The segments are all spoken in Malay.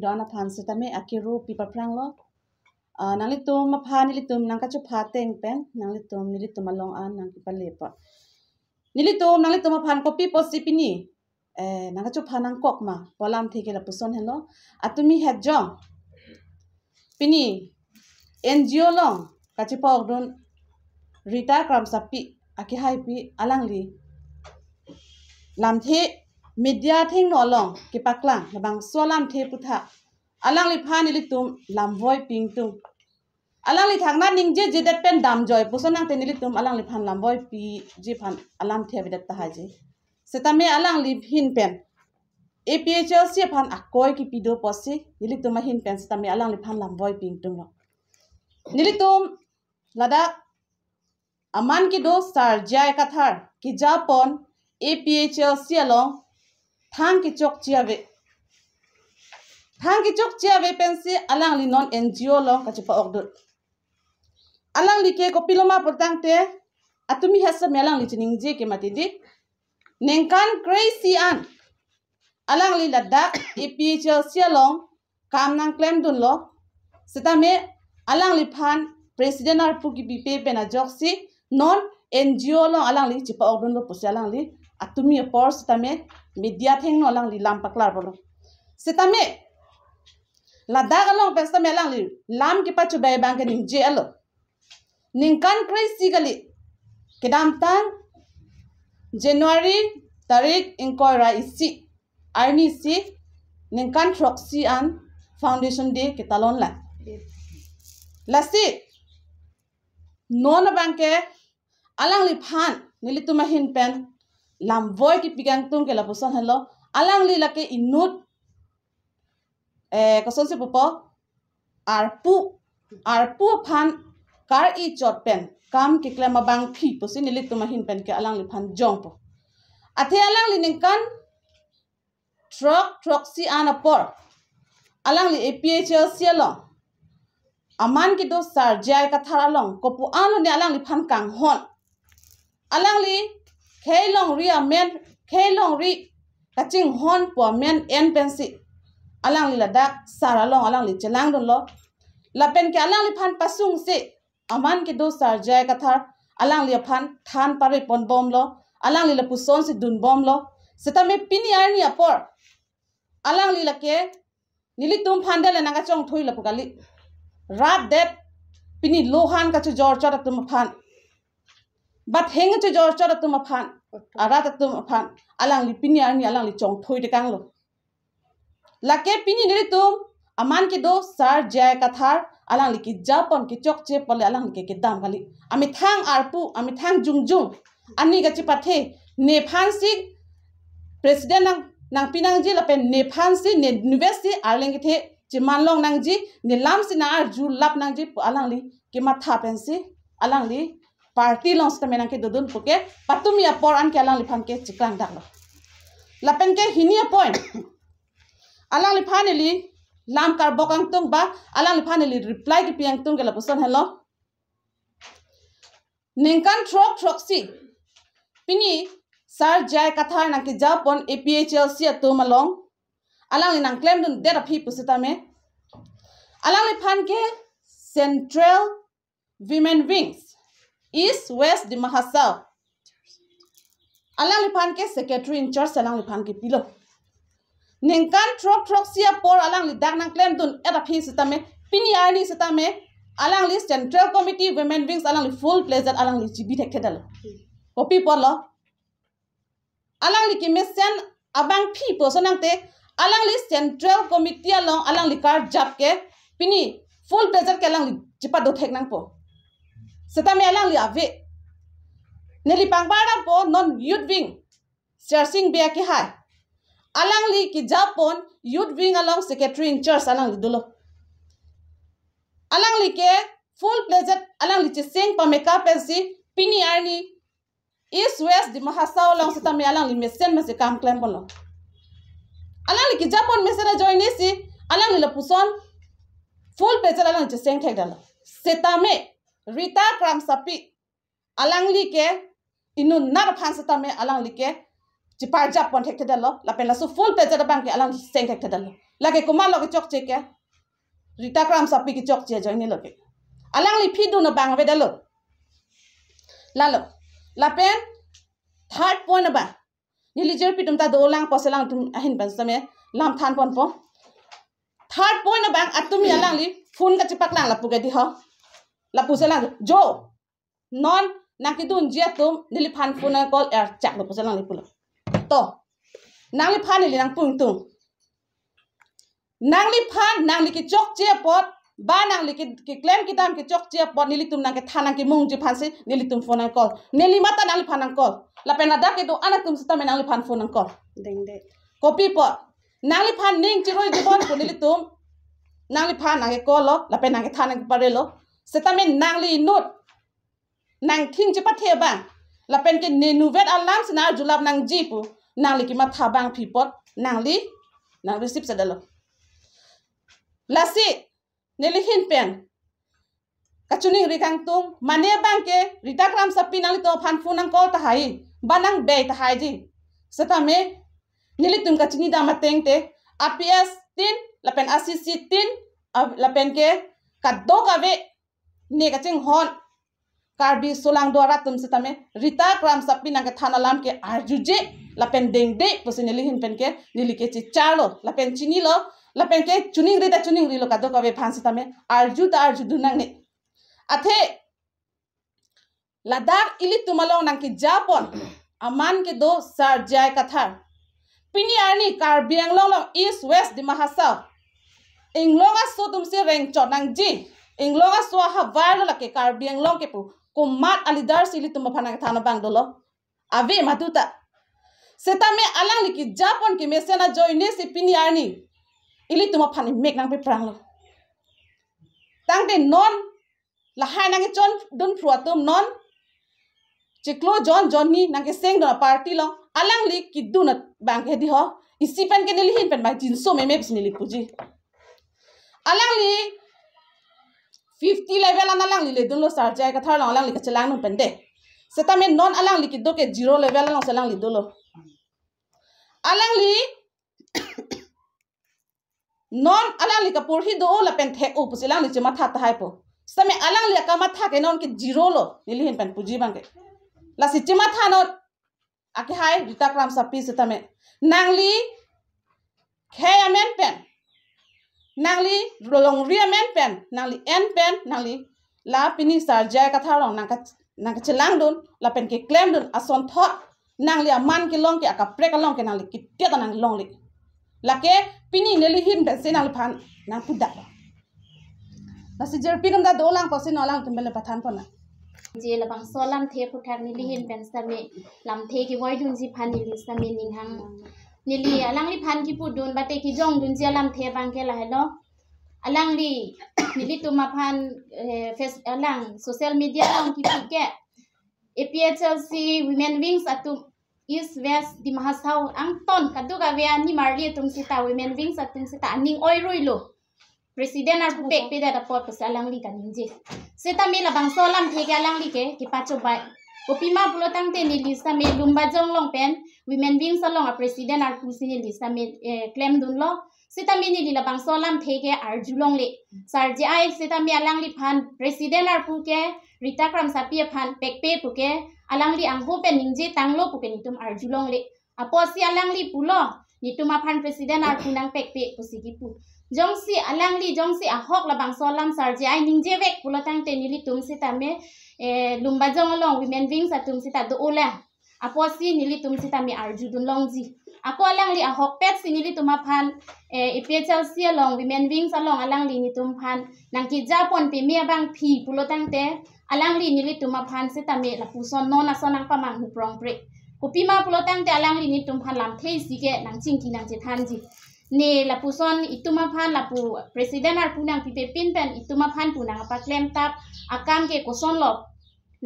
dona phan setame akiru pipa prang lo nang litum ma phan litum nang kachu pha teng pen nang litum along an nang ki palepa nang litum ma phan kopi posipini nang kachu pha nang kok ma polam thike la puson hello atumi het jong pini NGO long kachu pok don Rita Kram Sapi aki hai pi alangli lamthe media thing no long ki paklang labang solam the putha alangli phani litum lamvoi pingtung alangli thangna ningje jedet pen dam joy pusonang te nilitum alangli phan lamvoi pi je phan alam the bidat ta haje setame alangli hin pen APHL se phan akoi ki pido posi nilitum hin pen setame alangli phan lamvoi pingtung nilitum lada aman ki do sar jai kathar ki japon APHL sialong thang ki chok chiave pensi alang li non NGO long ka chipa okdut alang li ke ko piloma portang te atumi hasa melang li chining je ke matidi nengkan crazy an alang li ladda APHL sialong kam nang claim dun lo setame alang li phan president ar pu ki bipe pena joksi non NGO long alang li chipa okdun lo pusi alang li atumi por setame media theng no alang li lam paklar bolo setame ladak along pesta melang li lam ki pachu bay bang ke ning je alo ningkan crazy gali kedam tang January tarik inkoira isi arni si ningkan troxy an foundation day ke talon la lasi non bangke alang li phan nilituma hin pen lam voy ki pigang tung ke la puson hello alang li lake inut kason se popo arpu phan kar i chot pen kam ki klema bang phi pusin nilituma hin pen ke alang li phan jong po athe alang li ningkan troxy anapor alang li APHL sialong aman ki do sar jai ka tharalong kopu anu ne alang li phan kang hon alang li khelong ri kaching hon po men en pensi alang li ladak saralong alang li chelang don lo lapen ke alang li phan pasung se aman ki do sar jai ka thar alang li phan than pare pon bom lo alang li la puson se dun bom lo setame pini arni apor alang li lake nilitum phandale nanga chong thui la pugali rat that pini lohan ka chu jor chara tum phan but heng chu jor chara tum phan arat tum phan alang li pini arni alang li chong thui de kang lo lake pini nilitum aman ki do sar jai kathar alang li ki japon ki chok che pole alang li ke dam gali ami thang arpu ami thang jungjung ani ga chi pathe ne phan si president nang pinang ji la pen ne phan si ne university arling ki the chiman long nang ji ni lam si na ar ju lap nang ji alang li ki ma tha pen si alang li party long sta menang ke dodun puke patumi apor an ke alang li phan ke chiklang dak lo la pen ke hinia point alang li phan li lam kar bokang tung ba alang li phan li reply ki piang tung ke la puson hello ningkan troxy pini sar jai kathar nang ki japon APHL sia to malong alang li nang claim dun dera phi pusita me alang li phan ke central women wings east west di mahasau alang li phan ke secretary in charge alang li phan ke pilo ningkan troxia por alang li dak nang claim dun era phi sita me pini arni sita me alang li central committee women wings alang li full pleasure alang li chibi thek thedal copy polo alang li ki mesen abang phi posonang te alang li central committee along alang li kar jap ke pini full pleasure ke alang li chipa do thek nang po setame alang li ave neli pangbara po non youth wing searching be ki hai alang li ki japon youth wing along secretary in charge alang li dolo alang li ke full pleasure alang li chising pa makeup pensi pini arni east west di mahasau long setame alang li mesen mase kam claim polo alang li ki japon mesera join si alang li la puson full pleasure alang li chising thek dalo setame Rita Kram Sapi alang li ke inu nar phan setame alang li ke chipar japon thek thedalo la pen la su full pleasure bang ke alang li seng thek thedalo lagi kumal lagi cok cek ya Rita Kram sapi ki cok cek join ni lagi alang li phi do na bang ve dalo lalo lapen third point ba ni li jer pitum ta do lang poselang tum ahin ban same lam than pon po third point na bang atumi alang li phone ka chipak lang la pu ga di ho la pu selang jo non nakidun jia tum nili phan phone na call air chak lo poselang li pulo to nang li phan ni nang pung tung nang li phan nang li ki chok che pot ba nang li ki claim ki dam ki chok che pot nili tum nang ke thanang ki mung ji phan se nili tum phone na call nili mata nang li phan nang call la pena da ke do ana tum sta me nang li phan phone nang call deng de copy pot nang li phan ning chi roi dibon ko nili tum nang li phan nang ke call lo la pena ke thanang pare lo seta me nang li nut nang thin chi pathe ba la pen ke ne nu vet alam sna julap nang ji pu nang li ki ma tha bang phi pot nang receive sa dalo lasi neli hin pen kachuning ri kang tum mane bang ke Rita Kram sapi nang li to phan fu nang call ta hai banang be ta hai ji seta me nili tum kachini da mateng te APS tin la pen ACC tin la pen ke kaddo ka ve ne ka ching hon karbi solang dwara tum seta me Rita Kram sapi nang ke thana lam ke arjuje la pen deng de posi neli hin pen ke nili ke chi charlo la pen chini lo la pen ke chuning ri lo kaddo ka ve phan seta me arju du nang ne athe ladak ili tumalong nang ki japon aman ke do sar jai kathar pini arni karbi anglong east west di mahasa inglonga so tum se reng chot nang ji inglonga so ha var la ke karbi anglong ke pu kumat alidar sili tum phana ke thana bang dolo ave matuta seta me alang li ki japon ki mesena joine si pini arni ili tum phani mek nang pe prang lo tang de non la hai nang chon dun phruatum non chiklo John ni nang ke seng do party lo alang li ki dun bang ke di ho isi pen ke nili hin pen ba jin so me meps nili puji alang li 50 level alang li le dun lo sar jai ka thar lo alang li ka chelang nu pen de seta me non alang li ki do ke 0 level lo selang li do lo alang li non alang li ka pur hi do la pen the u pusilang li chima tha ta hai po same alang li ka ma tha ke non ke 0 lo nili hin pen puji bang ke la si chima tha no ake hai Rita Kram sapi seta me nangli khayamen pen nangli rolong riamen pen nangli en pen nangli la pini sar jai ka tharong nang ka chelang dun la pen ke claim dun ason thot nangli aman ke long ke aka prek long ke nangli kitia ta nang long li la ke pini neli hin pen se nangli phan nang puda la si jer pinum da dolang ko se no lang tumbele pathan pona je labang solam the puthak ni lihin pen same lam the ki wai dun ji phan ni same ning hang nili alang li phan ki pu dun bate ki jong dun je lam the bang ke la hello alang li nili tu ma phan face alang social media lang ki pu ke APHLC women wings atu east west di mahasau ang ton kaduga we ani marli tum sita women wings atum sita aning oi ruilo Presiden ar pek peda da pot alang li kan je seta me la bang solam the ke alang li ke ki pacho bai kopima pulo tang te ni lista me lumba jong long pen women wings along a president ar pusi ni lista me claim dun lo seta me ni la bang solam the ke ar julong le sar je ai seta me alang li phan president ar pu ke Rita Kram sapi phan pek pe pu ke alang li ang ho pen ning je tanglo pu ke ni tum ar julong le aposi alang li pulo ni tum phan president ar pu nang pek pe pusi ki pu jongsi alang li jongsi ahok la bang solam sarje ai ningje vek pulo tang te nili tum sita me lumba jong long women wings atum sita do ola aposi nili tum sita me arjudun longji ako alang li ahok pet sinili tuma phan APHLC along women wings along alang li ni tum phan nangki japon pe me bang phi pulo tang te alang li nili tuma phan sita me la puson nona sonang pamang hu prong pre kopima pulo tang te alang li ni tum phan lam thei sike nang chingki nang che thanji ne la puson ituma phan la pu president ar punang pipe pin pen ituma phan punang pa claim tap akam ke koson lo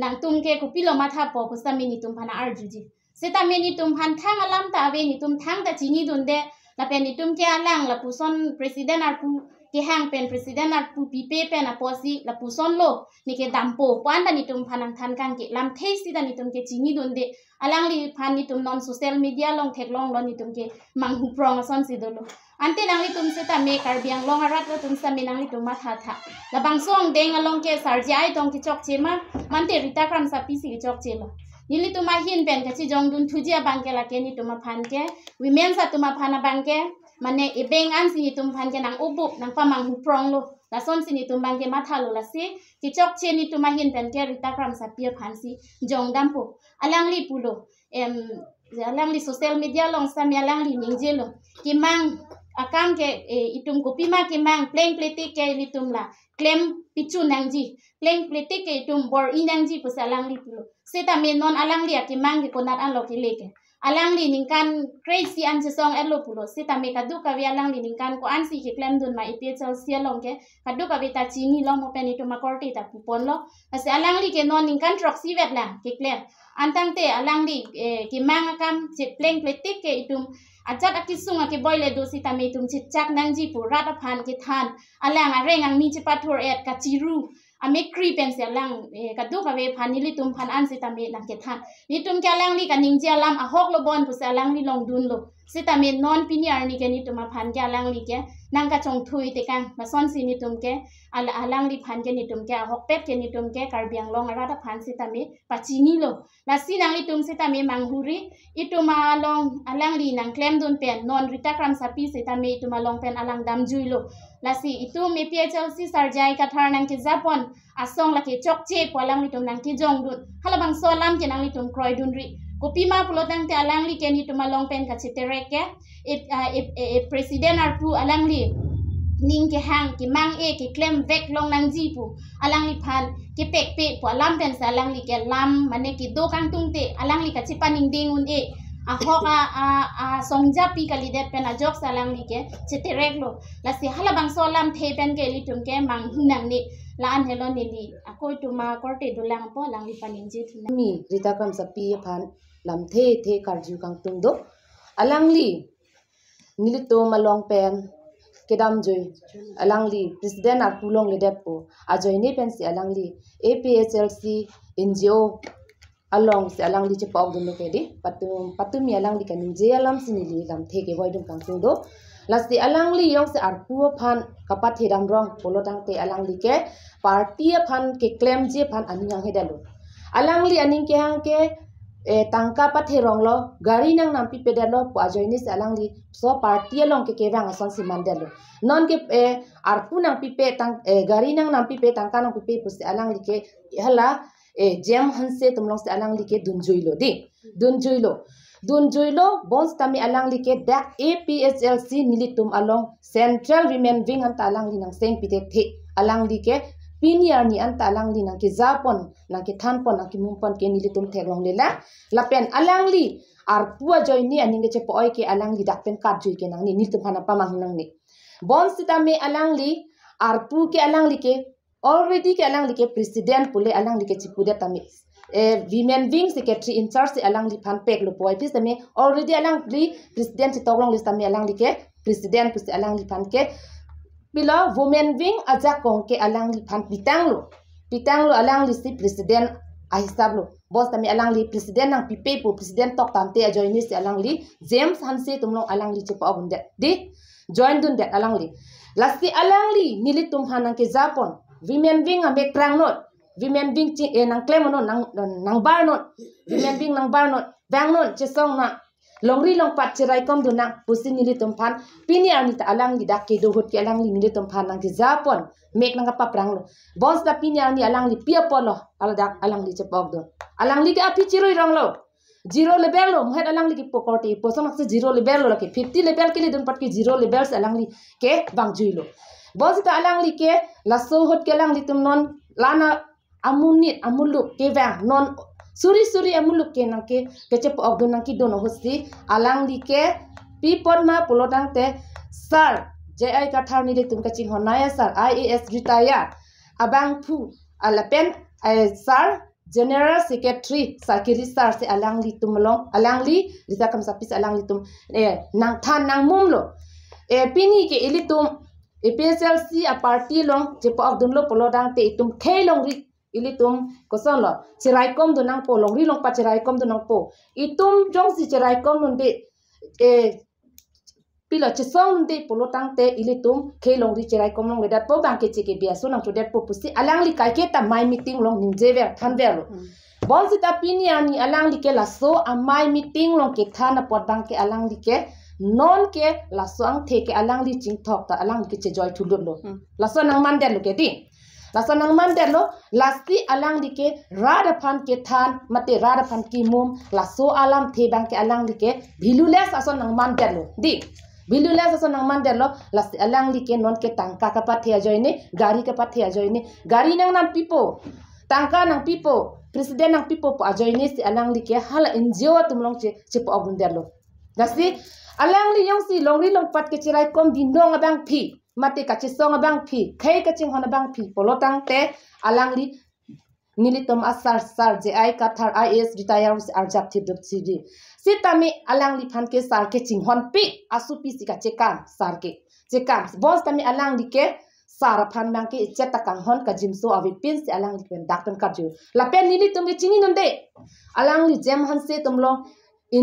nang tum ke kopilo matha po kusami ni tum phan arjuji seta me ni tum phan thang alam ta ave ni tum thang ta chini dunde la pen ni tum ke alang la puson president ar pu ke hang pen president at pu pipe pen aposi la pu son lo ni ke dampo pan da ni tum phanang than kan ke lam thei si da ni tum ke chini don de alang li phan ni tum non social media long thek long lo ni tum ke mang hu prong son si do lo ante nang li tum se ta me kar biang long arat lo tum sa me nang li tum ma tha tha la bang song deng along ke sarjai tong ki chok che ma man te rita kram sa pi si ki chok che lo nili tuma hin pen ka chi jong dun thujia bang ke la ke ni tuma phan ke women sa tuma phana bang ke mane ibeng an si tum phan ke nang ubup nang pamang hu prong lo la son si ni tum bang ke matha lo la si ki chok che ni tuma hin pen ke rita kram sa pia phan si jong dam po alang li pulo alang li social media long sa mi alang li ning je lo ki mang akam ke itum ko pima ki mang pleng pleti ke li tum la claim pichu nangji pleng pleti ke itum bor inangji po sa alang li pulo seta me non alang li ki mang ke konat an lo ki leke alang li ningkan crazy an se song elo pulo seta me kadu ka wi alang li ningkan ko an si ki claim dun ma ipechal sia long ke kadu ka wi ta chini long mo pen itu ma korti ta pupon lo ase alang li ke non ningkan troxy vet la ki claim antang te alang li ki mang akam che pleng pleti ke itum ajat akisung ake boile do sita me tum chak nangji pu rata phan ke than alang areng ang mi che pathor et ka chiru ame kri pen se lang ka du ka we phan ni li tum phan an sita me lang ke than ni tum kya lang li ka ning ja lam a hok lo bon pu se lang li long dun lo sita me non piniar ni ke ni tum phan kya lang li ke nang ka chong thui te kang ma son si ni tum ke alang li phan ke ni tum ke hok pet ke ni tum ke kar biang long rata phan sita me pachini lo la si nang li tum sita me manghuri ituma long alang li nang claim dun pen non rita kram sapi sita me ituma long pen alang dam juilo la si itum me PHL si sarjai ka thar nang ke japon asong la ke chok che po alang li tum nang ki jong dun halabang solam ke nang li tum kroi dun ri kopima pulotang te alang li ke ni tuma long pen ka chitere ke president arpu alang li ning ke hang ki mang ki claim vek long nang ji pu alang li phan ki pek pe po lam pen sa alang li ke lam mane ki do kang tung te alang li ka chipaning ding un a hoka a songja pi ka lidet pen a jok sa alang li ke chitere lo la si halabang so lam the pen ke li tum ke mang hunang ni la an hello ni li akoi tuma korte dulang po lang li paning ji thuna mi rita kam sapi phan lam the karju kang tung do alang li nilito malong pen kedam joy alang li president ar pulong le depo ajoy ne pen si alang li APHLC NGO along si alang li che pok dun ke di patu mi alang li kanin je alam sinili lam the ke boy dun kang tung do lasti alang li yong se ar pu phan kapat hedam rong polotang te alang li ke party phan ke claim je phan aningang hedalo alang li aning ke hang ke tangka pathe rong lo gari nang nampi pedalo po ajoy ni se alang li so party long ke rang ason si mandelo non ke arpu nang pipe tang gari nang nampi pe tangka nang pipe pu se alang li ke hala jam hanse tumlong se alang li ke dun joilo bons tami alang li ke dak APHLC nilitum along central women wing an alang li nang seng pite the alang li ke piniar ni anta alang li nang ke japon nang ke thanpon nang ke mumpon ke nilitum therong lela lapen alang li arpua joy ni aning che poi ke alang li dak pen kat joy ke nang ni nilitum phana pamang nang ni bon sitame alang li arpu ke alang li ke already ke alang li ke president pule alang li ke chipuda tami women wing secretary in charge alang li phan pek lo poi pis tame already alang li president chitorong list tame alang li ke president pus alang li phan ke bila women wing aja kong ke alang li phan pitang lo alang li si president ahisab lo bos tami alang li president nang pipe pu president tok tamte join ni si alang li James Hanse tumlong alang li chepa obun de di join dun de alang li lasti alang li nili tum hanang ke japon women wing ame krang not women wing chi nang claim no nang bar not women wing nang bar not bang not chesong na longri long pat chirai kom duna pusin nili tum phan pini ani ta alang li dak ke do hot ke alang li nili tum phan nang ke japon mek nang pa prang lo bons ta pini ani alang li pia polo ala dak alang li chepok do alang li ke api chiroi rong lo zero level lo mhet alang li ki pokorti posong se zero level lo ke 50 level ke li dun pat ke zero level se alang li ke bang juilo bons ta alang li ke la so hot ke alang li tum non lana amunit amuluk ke bang non suri amuluk ke nang ke chep ok dun nang ki dono hosti alang li ke pipon ma polodang te sir JI ka thar ni le tum ka ching honaya sir IAS retire abang phu alapen sir general secretary sakiri sir se alang li tum long alang li risa kam sapis alang li tum nang than nang mum lo pini ke elitum APSLC a party long je pa dun lo polodang te itum khei long ri ilitum koson lo chirai kom dunang po long ri long pa chirai kom dunang po itum jong si chirai kom nun de pila chisong de polotang te ilitum khei long ri chirai kom long le dat po bang ke chike bia so nang to dat po pusi alang li kai ke ta mai meeting long ning je ver than ver lo bon si ta pini ani alang li ke la so a mai meeting long ke thana pot bang ke alang li ke non ke la so ang the ke alang li ching thok ta alang ke che joy thulut lo la so nang man der lo ke ti la so nang man der lo lasti alang li ke rada phan ke than mate rada phan ki mum la so alam the bang ke alang li ke bhilules aso nang man der lo di bhilules aso nang man der lo lasti alang li ke non ke tangka ka pa the joy ne gari ka pa the joy ne gari nang nam pipo tangka nang pipo president nang pipo pa joy ne si alang li ke hala NGO tumlong che pa ogun der lo gasi alang li yong si long ri long pat ke chirai kom dindong abang phi mate ka chisong abang phi khai ka ching hon abang phi polotang te alang li nilitom asar sar je ai ka thar IAS retire arjap thip dot cd sitami alang li phan ke sar ke ching hon pi asu pi si ka chekam sar ke chekam bos tami alang li ke sar phan bang ke cheta kang hon ka jimso avi pin se alang li pen daktan ka ju la pen nilitom ke chingi non de alang li jem han se tumlong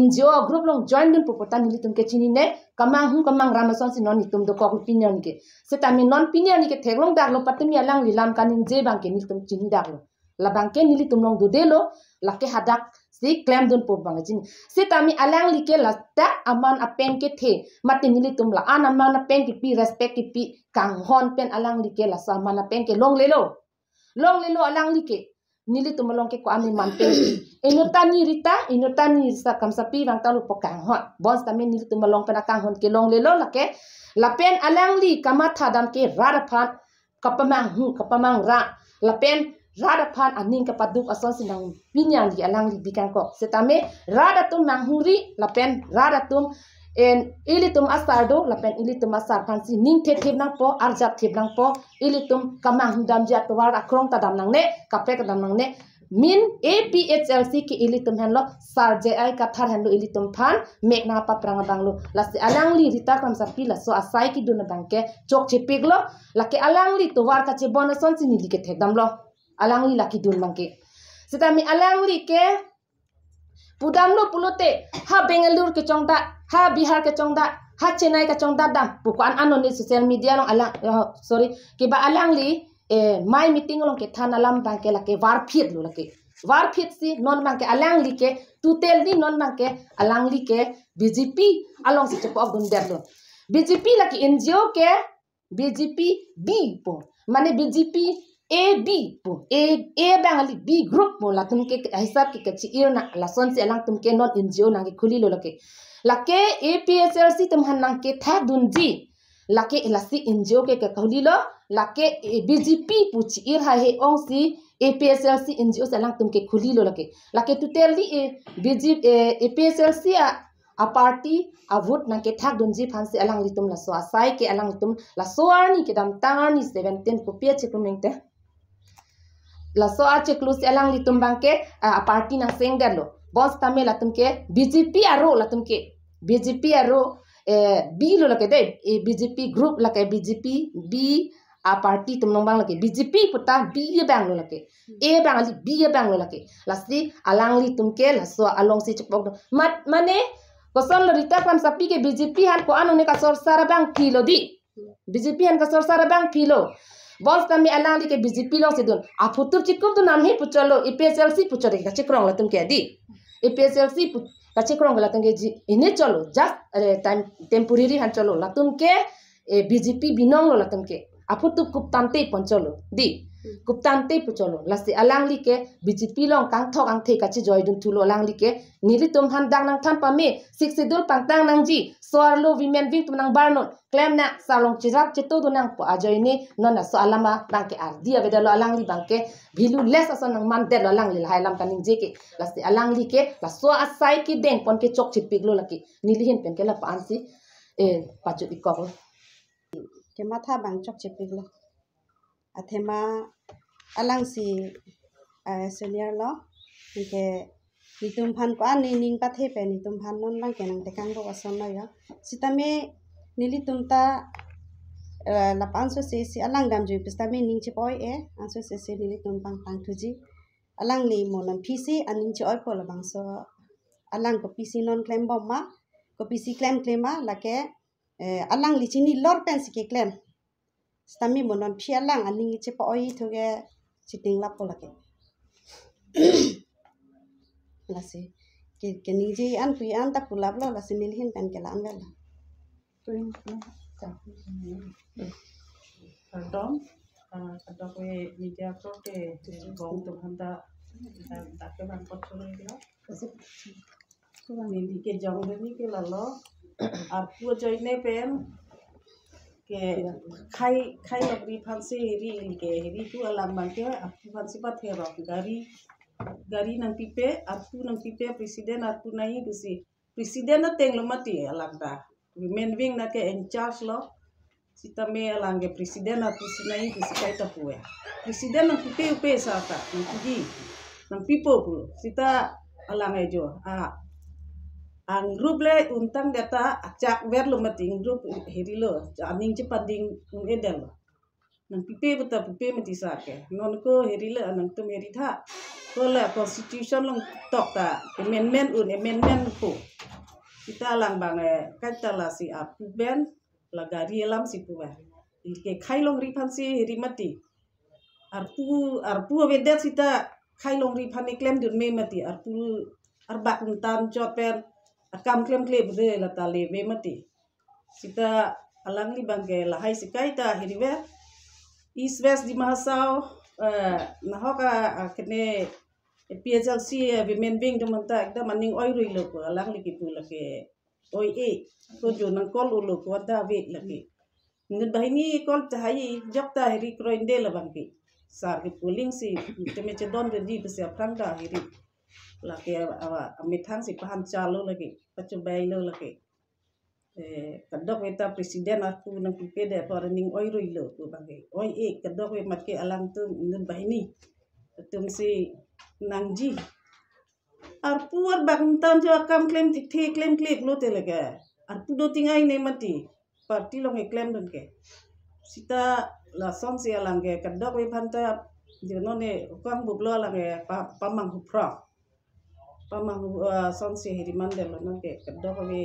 NGO group long join dun popotan nilitum ke chini ne kamang ramason si non nitum do ko opinion ke setami non opinion ke theglong dak lo patmi alang lilam kaning je bang ke nilitum chini dak lo la bang ke nilitum long do de lo la ke hadak si claim dun pop bang chini setami alang li ke la ta aman apen ke the mati nilitum la an aman apen ke pi respect ke pi kang hon pen alang li ke la sa man apen ke long lelo alang li ke nilitum long ke ko ami man pe inutani sa kam sapi bang talu pokang hot bons tami nilitum long pen akang hon ke long lelo la ke la pen alang li kamatha dam ke radaphan kapamang ra la pen radaphan aning ka paduk ason sinang pinyang di alang li bikan ko setame radatum manghuri la pen radatum en ilitum asardo la pen ilitum asar phansi ning the theb nang po arjap theb nang po ilitum kamang dam ja tawar akrong ta dam nang ne kape ka dam nang ne min APHLC ki ilitum hanlo sar je ai ka thar hanlo ilitum phan mek na pa prang banglo la se alang li rita kam sa pi la so asai ki dun bangke chok che piglo la ke alang li tawar ka che bonason si ni li ke the dam lo alang li la ki dun bangke setami alang li ke pudam lo pulote ha Bengaluru ke chongda ha Bihar ke chongda ha Chennai ke chongda dam pukan anon ni social media long alang sorry ke ba alang li my meeting long ke thana lam bang ke la ke war phiet si non bang ke alang li ke tutel ni non bang ke alang li ke BJP along si chep of der lo BJP la ke NGO ke BJP B po mane BJP A B po A bang ali B group po la tum ke hisab ke chi irna la son se alang tum ke non NGO nang ke khuli lo la ke APSLC tum han nang ke tha dunji la ke lasi NGO ke khuli lo la ke BJP pu chi ir ha he ong si APSLC NGO se alang tum ke khuli lo la ke tutelli BJP APSLC a party a vote nang ke thak dunji phansi alang litum la so asai ke alang litum la so arni ke dam tangani 17 ko pia chikumengte la so a cheklu se alang litum bangke a party nang seng derlo bos tame la tum ke BJP aro la tum ke BJP aro B lo la ke de BJP group la ke BJP B a party tum nong bang la ke BJP puta B bang lo la ke A bang ali B bang lo la ke la si alang li tum ke la so along si chepok mane koson lo rita kam sapi ke BJP han ko anu ne ka sor sara bang philo di BJP han ka sor sara bang philo bos kami alang li ke BJP long se dun a phutup chikum tu nam he puchalo APSLC puchare ka chikrong la tum ke di APSLC ka chikrong la tum ke ji ine chalo just time temporary han chalo la tum ke BJP binong lo la tum ke a phutup kup tamte ponchalo di kup tamte puchalo la se alang li ke BJP long kang thok ang the ka chi joy dun thulo alang li ke nili tum han dang nang tham pa me siksidul pangtang nang ji soarlo women wing tum nang barnon claim na salong chirap chito du nang po ajoy ni non na so alama bang ke ardia vedalo alang li bang ke bilu less ason nang man del alang li hai lam kaning je ke la se alang li ke la so asai ki den pon ke chok chi piglo la ki nili hen pen ke la pan si pachu ikko ke matha bang chok chi piglo athema alang si senior lo ke nitum phan ko ani ning pa the pe nitum phan non bang ke nang te kang bo ason no ya sitame nili tumta lapang asosiasi alang dam jui pistami ning ci poi asosiasi nili tumpang pang tuji alang li monon PC aning ci oi po labang so alang ko PC non claim bom ma ko PC claim ma lake alang li chini lor pen sike claim stami monon phi alang aning ci poi thoge chiting lap po lake lasi ke niji an pi an ta pulap lo lasi nilhin pen ke la an vela Pardon, kada ko media pro ke bong tu handa tak ke bang pot sore ke la ni ke jong ni ke la lo apu join ne pen ke khai lobri phansi ri ke ri tu alam bang ke apu phansi pa the ro gari nang pipe apu nang pipe presiden apu nai bisi presiden na teng lo mati alam da women wing na ke in charge lo sita me alang ke presiden apu sinai bisi kai ta puya presiden nang pipe upe sa ta nang pigi nang pipo pu sita alang ejo ang group le untang data acak wer lo mati group heri lo aning ci panding edel nang pipe buta pipe mati sa ke non ko heri le anang tum heri tha ko la constitution long tok ta amendment ko kita lang bang kata la si apu ben la gari alam si pu ke khai long ri phan si heri mati arpu vedet sita khai long ri phan claim dun me mati arpu arbak tan chopen akam claim de la ta le ve mati sita alang li bang ke la hai sikai ta heri we east west di mahasau nahoka kene PHLC women wing de manta ekda maning oi rui lo ko alang li ki pu la ke oi ko jo nang kol ulo ko da ve la ke ngut bahini kol tahai jokta heri kroinde la bang ki sar ki puling si teme che don de di se aprang da heri la ke amithang si pahan chalo la ke pachu bai lo la ke kadok eta presiden aku nang pipe de por ning oi rui lo ko bang ke oi kadok we mat ke alang tu ngut bahini tum si nangji arpu bang tan jo akam claim ti claim lo te lega arpu do tingai ne mati parti long e claim don ke sita la son si alang ke kadok we phanta jono ne kang bublo alang ke pamang hupra pamang son si hiri mandel non ke kadok we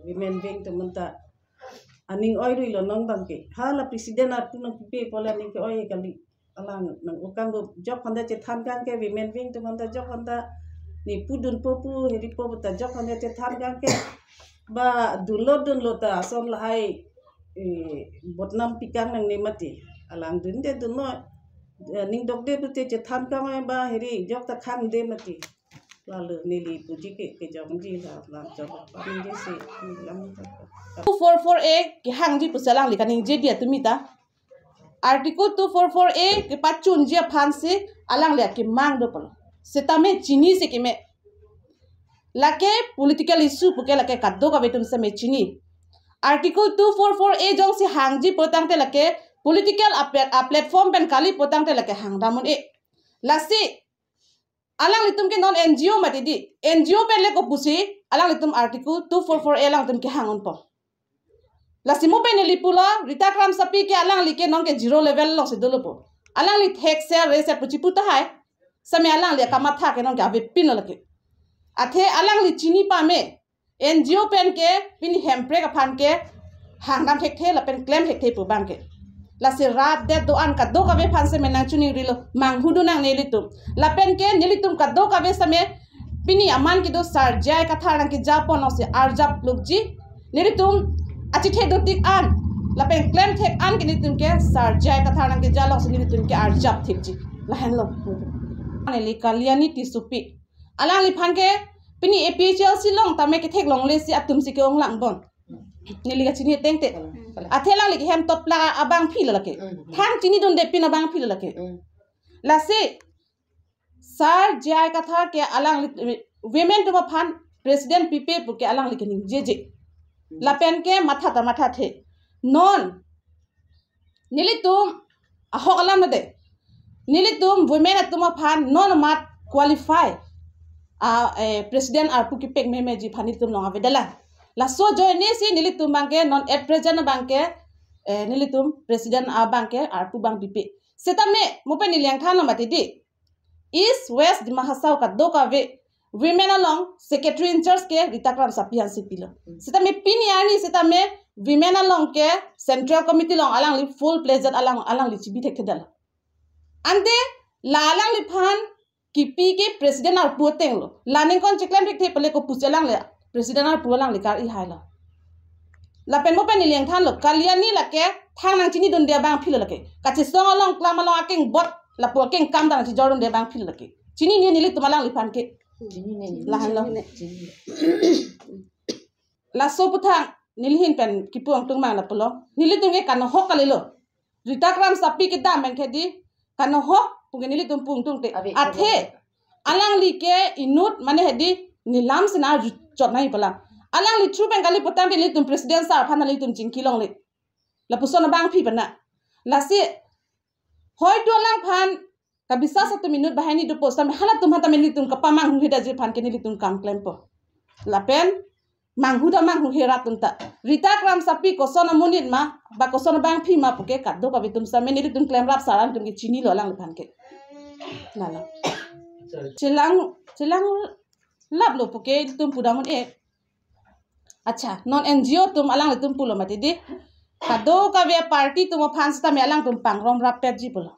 women wing to menta aning oi rui lo nong bang ke hala presiden arpu nang pipe pola ning ke oi kali alang nang ukang go job handa che than gang ke women wing to menta job handa ni pudun popu heri popu ta job handa che than gang ke ba dun lo ta son la hai botnam pikang nang ne mati alang dun de dun no ning dok de bu te che than gang ba heri job ta khang de mati lalu nili puji ke job ji la job pa ni de se lam 244A ki hangji pusalang li kaning je dia tumita article 244A ki pachun je phansi alang le ki mang do polo setame chini se ki me lake political issue puke lake kaddo ka betum se me chini article 244A jong si hangji potang te lake political platform pen kali potang te lake hangdamun lasi alang litum ke non NGO mati di NGO pen le ko pusi alang litum article 244A lang tum ki hangon po lasi mo pen lipula rita kram sapi ke alang like non ke zero level lo se dolo po alang li thek se re se puchi puta hai same alang le kamatha ke non ke ave pin lake athe alang li chini pa me NGO pen ke pin hempre ka phan ke hangnam thek the la pen claim thek the pu bang ke lasi rat de do an ka do ka be phan se me nang chuni rilo mang hudu nang nelitum la pen ke nelitum ka do ka be same pini aman ki do sar jai ka tharang ki japon se arjap lukji nelitum achi the do tik an la pen claim thek an ki nelitum ke sar jai ka tharang ki jalok se nelitum ke arjap thikji la hen lo aneli kaliani ti supi alang li phan ke pini APHL silong tame ke thek long le si atum si ke ong lang bon nili ka chini tengte athelang li hem top la abang phil la ke thang chini don de pin abang phil la ke la se sar jai ka thar ke alang women to phan president pipe pu ke alang li ke ning je la pen ke matha the non nilitum ahok alam na de nilitum women atuma phan non mat qualify president arpu ki pek me ji phani tum long avedala la so join ne si nilitum bangke non at present bangke nilitum president abang ke arpu bang pipi setame mope niliang than lamati di east west di mahasau kat do ka ve women along secretary in charge ke ritakram sapian sipilo setame piniani setame women along ke central committee long alang li full pleasure alang li chibi thek dal ande la alang li phan kipi ke president arpu tenglo laning kon chiklam thek the pele ko puchalang le president arpu alang li kar i hailo la pen mo pen ni leng than lo kaliani la ke thang nang chini don dia bang philo la ke ka chi song along klam along aking bot la po king kam dang chi jorun dia bang philo la ke chini ni nilik tumalang li phan ke la han lo la so puthang nilhin pen ki puang tung mang la polo nilik tung ke kan ho kalilo ritakram sapi ke dam men ke di kan ho punge nilik tung pung tung te athe alang li ke inut mane hedi nilam sina jot nai pala alang li tru bengali potam li tum president sar phana li tum chingki long le la pusona bang phi bana la se hoy to lang phan ka bisa 1 minute bahani do posta me hala tum hata li tum kapa mang hu da je phan ke li tum kam claim po la pen mang hu da mang hu hera tum ta rita kram sapi ko sona munit ma ba ko sona bang phi ma puke ka do ka bi tum sa me li tum claim rap saran tum ki chini lo lang phan ke la la chilang lab lo puke tum pudamun e अच्छा non NGO tum alang le tum pulo mati di kado ka ve party tum fans ta me alang tum pangrom rapet ji pulo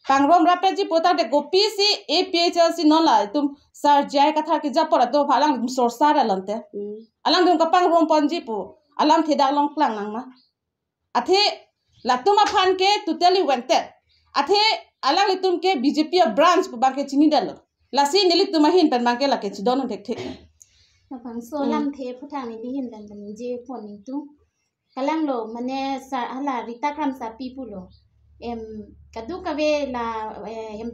pangrom rapet ji pota de gopi si APHLC non la tum sar jai ka thar ki ja pora to phalang tum sor sara lante alang tum ka pangrom ponji pu alam theda long klang nang ma athe la tum afan ke totally wanted athe alang le tum ke BJP branch pu ba ke chini dal la si nilik tum hin pen bang ke la ke chidon thek thek bang so lam the phutang ni hin dan dan je phon ni tu kalang lo mane sa ala rita kram sa pi pulo kadu ka ve la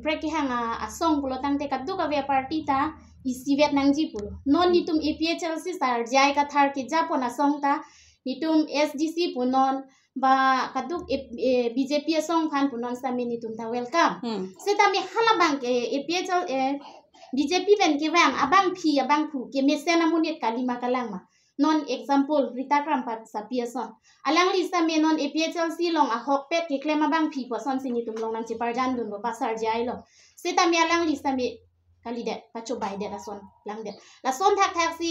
prek ki hanga asong pulo tang te kadu ka ve party ta isi vet nang ji pulo non ni tum APHLC sar jai ka thar ki ja pon asong ta ni tum SDC punon ba kadu BJP asong phan punon sa mi ni tum ta welcome seta mi hala bang ke APHL BJP ben ke wang abang phi abang phu ke mesena munit kalima kalangma non example rita kram pat sapia son alang li sa me non APHLC long a hok pet ke klema bang phi po son sini tum long nang chi parjan dun ba pasar jai lo seta me alang li sa me kali det pacho bai det la son lang det la son thak thak si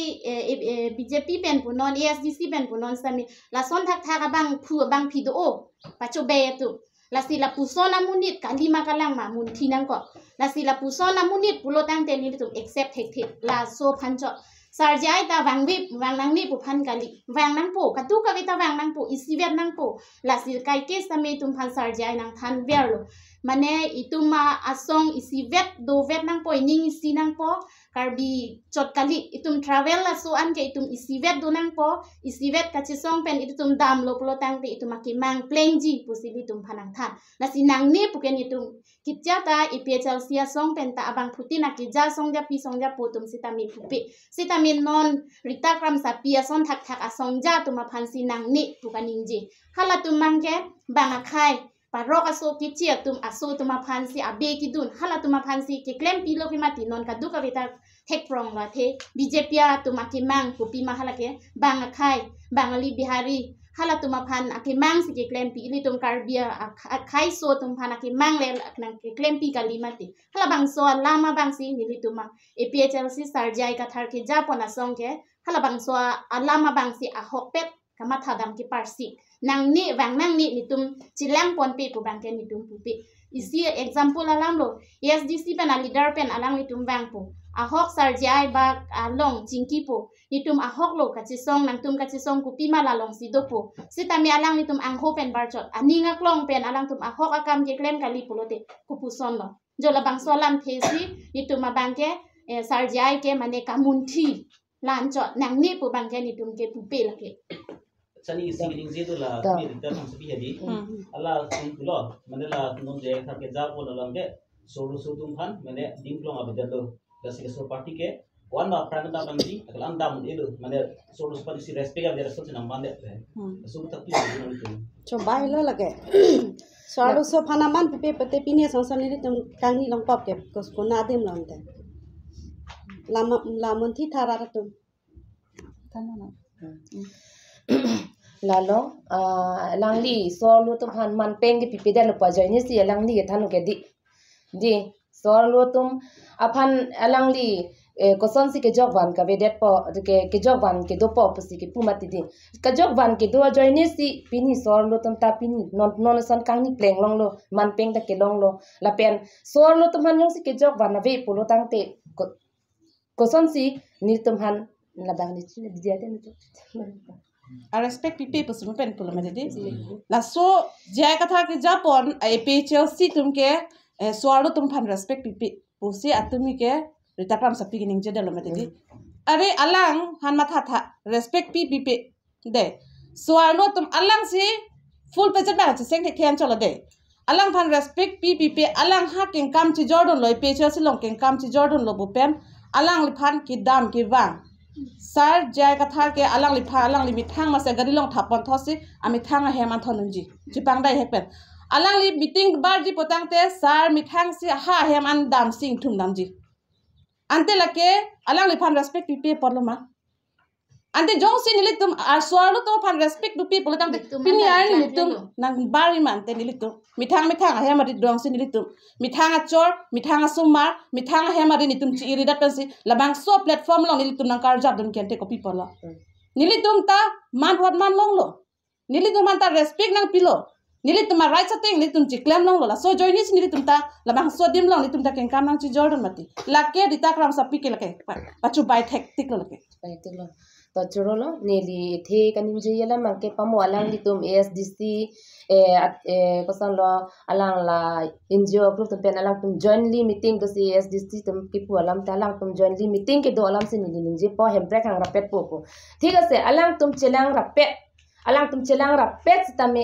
BJP ben pu non ASDC ben pu non sa me la son thak thak abang phu abang phi do o pacho be tu la si la pusona munit kalima kalang ma mun thinang ko la si la pusona munit pulo tang te ni tum accept thek la so phancho sarjai ta wang nang ni pu phan kali wang nang po katu ka vita wang nang po isivet nang po la si kai ke same tum phan sarjai nang than verlo mane ituma asong isivet do vet nang po ning isi nang po karbi chot kali itum travel la so an ke itum isivet do nang po isivet ka chisong pen itum dam lo pulo tang te itum ki mang pleng ji pusibi tum phanang than la si nang ni pu ken itum kitja ta APHLC song pen ta abang phuti na ki ja song ja pi song ja po tum sitami phupi sitami non rita kram sa pi son thak thak asong ja tuma phansi nang ni pu kaning ji hala tum mangke banga khai parok aso ki chia tum aso tuma phansi abe ki dun hala tuma phansi ke claim pi lo ki mati non ka duka vita thek prong la the BJP tuma ki mang pu pi ma hala ke banga khai bangali bihari hala tuma phan ake mang si ke claim pi ili tum karbia khai so tum phan ake mang le nang ke claim pi kalimati hala bang so lama bang si nili tuma APHLC sarjai ka thar ke ja pona song ke hala bang so alama bang si a hokpet kama thadam ki parsi nang ni wang nang ni tum chilang pon pe pu bang ke ni tum pu pe isi example alam lo SDC pen a leader pen alang ni tum wang pu a hok sarjai ba along chingki pu ni tum a hok lo ka chi song nang tum ka chi song ku pi ma la long si do pu sitami alang ni tum ang ho pen bar chot aninga klong pen alang tum a hok akam ke claim kali pu lo te ku pu son lo jo la bang so lam the si ni tum ma bang ke sarjai ke mane kamun thi lan chot nang ni pu bang ke ni tum ke pu pe la ke sani isi meeting je la ni rita tham sabi jadi ala tum pulo manela non je thar ke ja pon lang ke solo so tum khan mane dim klong abadal lo dasi so party ke wan ma pranata bangji akal andam edo mane solo so party si respect ab dera so nam mande so tak pi ni tum cho bai lo la ke saro so phanaman pe pate pine sonsan ni tum kangni long pop ke ko na dim long te lamon thi thara tum lalo langli so lu tum han man peng ki pipi da lo pa join si langli ke thanu ke di so lu tum aphan langli koson si ke jok van ka vedet po ke jok van ke do po si ke pumati di ka jok van ke do join si pini so lu tum ta pini non son kang ni pleng long lo man peng da ke long lo la pen so lu tum han yong si ke jok van na ve pulo tang te koson si ni tum han la bang ni chi dia de I respect people person pen pula mede la so jai katha ke japon ai phl si tum ke swaro tum phan respect people pusi atumi ke ritakram sa beginning je de lo mede are alang han matha tha respect people de swaro tum alang si full page ba che seng the khen chola de alang phan respect people alang ha king kam chi jordan loi phl si long king kam chi jordan lo bu pen alang li phan ki dam ki wang sar jai katha ke alang li pha alang li mithang ma se gari long thapon thosi ami thang a heman thonunji chipang dai hekpen alang li meeting bar ji potang te sar mithang si ha hem an dam sing thum nam ji ante lake alang li phan respect pipe porloma ante jong si nilitum aswalu to phan respect du people tang pini ar nilitum nang bari man te nilitum mithang a hemari dong si nilitum mithang a chor mithang a sumar mithang a hemari nitum chi iridat pensi labang so platform long nilitum nang kar jab dun kente ko people la nilitum ta man hot man long lo nilitum man ta respect nang pilo nilitum ma right sateng nilitum chi claim long lo la so join is nilitum ta labang so dim long nilitum ta ken kam nang chi jordan mati lakke ditakram sa pike lake pachu bai tactic lo lake to churolo neli the kanim je yala manke pamu alang litum ASDC kosan lo alang la NGO group tum pen alang tum jointly meeting to ASDC tum kipu alam ta alang tum jointly meeting ke do alam se nili ninje po hemprek hang rapet po thik ase alang tum chelang rapet tame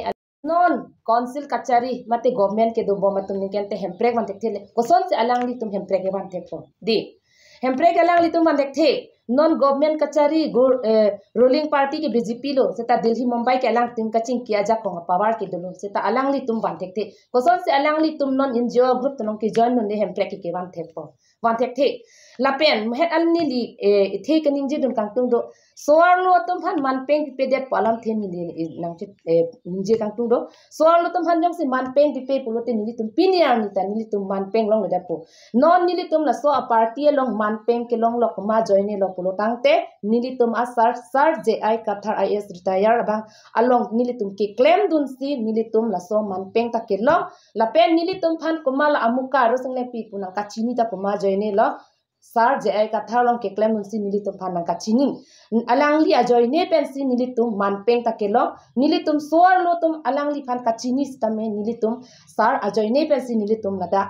non council kachari mate government ke do bo matum ni kente hemprek man tek thele koson se alang litum hemprek e ban tek po di hemprek alang litum man tek the non government kachari ruling party ke BJP lo seta Delhi Mumbai ke alang tim kaching kiya ja ko power ke dolo seta alang li tum ban tekte koson se alang li tum non NGO group tonong ke join non de hemprek ke ban tekte lapen het alni li the kaning je dun kang tung do soar lo tum phan man peng pe det palam them ni nang che je kang tung do soar lo tum phan jong se man peng pe pulote ni tum piniar ni ta ni tum man peng long da po non ni tum la so a party long man peng ke long lok ma join lo pulo tangte ni tum asar sar je ai kathar IS retire bang along ni tum ke claim dun si ni tum la so man peng ta ke long la pen ni tum phan kumala amuka ro sang le pi punang ka chini ta kuma join lo sar je ai kathar long ke claim dun si ni tum phan ka chini alang li a join ne pen si ni tum man peng ta ke lo ni tum soar lo tum alang li phan ka chini sta me ni tum sar a join ne pen si ni tum la da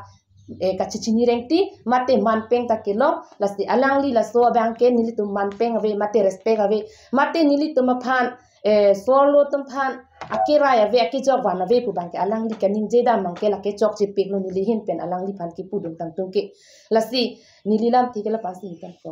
kachichini rengti mate man peng ta ke lo la si alang li la so bang ke ni tum man peng ave mate respect ave mate ni tum phan solo tum phan akira ya ve ke jok wan ave pu bang ke alang li kaning je da mang ke la ke chok chi pek lo ni li hin pen alang li phan ki pu dum tang tung ke la si ni li lam ti ke la pa si kan ko